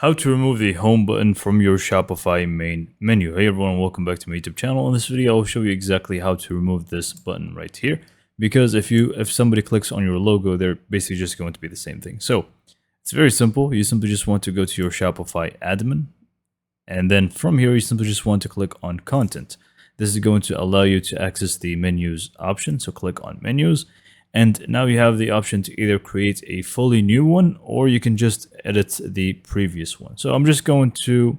How to remove the home button from your Shopify main menu. Hey everyone, welcome back to my YouTube channel. In this video, I'll show you exactly how to remove this button right here. Because if somebody clicks on your logo, they're basically just going to be the same thing. So it's very simple. You simply just want to go to your Shopify admin. And then from here, you simply just want to click on content. This is going to allow you to access the menus option. So click on menus. And now you have the option to either create a fully new one or you can just edit the previous one. So I'm just going to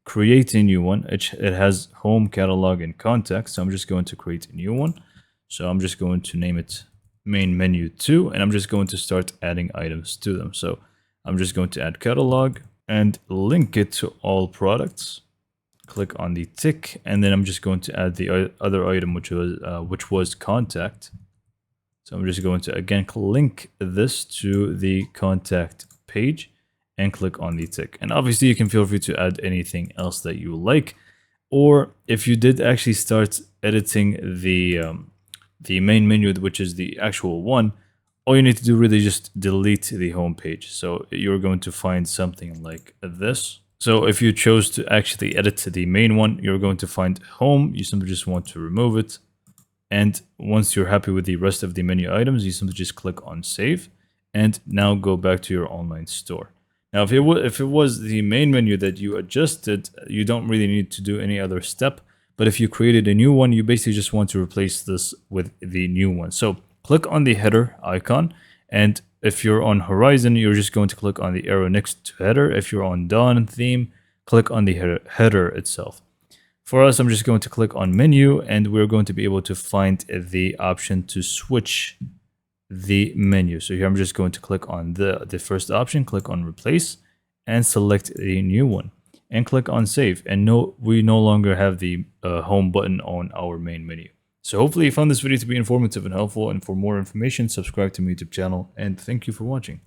create a new one. It has home, catalog, and contact. So I'm just going to create a new one. So I'm just going to name it main menu 2 and I'm just going to start adding items to them. So I'm just going to add catalog and link it to all products. Click on the tick and then I'm just going to add the other item which was contact. So I'm just going to again link this to the contact page and click on the tick. And obviously you can feel free to add anything else that you like. Or if you did actually start editing the main menu, which is the actual one, all you need to do really just delete the home page. So you're going to find something like this. So if you chose to actually edit the main one, you're going to find home. You simply just want to remove it. And once you're happy with the rest of the menu items, you simply just click on save and now go back to your online store. Now, if it was the main menu that you adjusted, you don't really need to do any other step. But if you created a new one, you basically just want to replace this with the new one. So click on the header icon. And if you're on Horizon, you're just going to click on the arrow next to header. If you're on Dawn theme, click on the header itself. For us, I'm just going to click on menu and we're going to be able to find the option to switch the menu. So here I'm just going to click on the first option, click on replace and select the new one and click on save. And we no longer have the home button on our main menu. So hopefully you found this video to be informative and helpful. And for more information, subscribe to my YouTube channel and thank you for watching.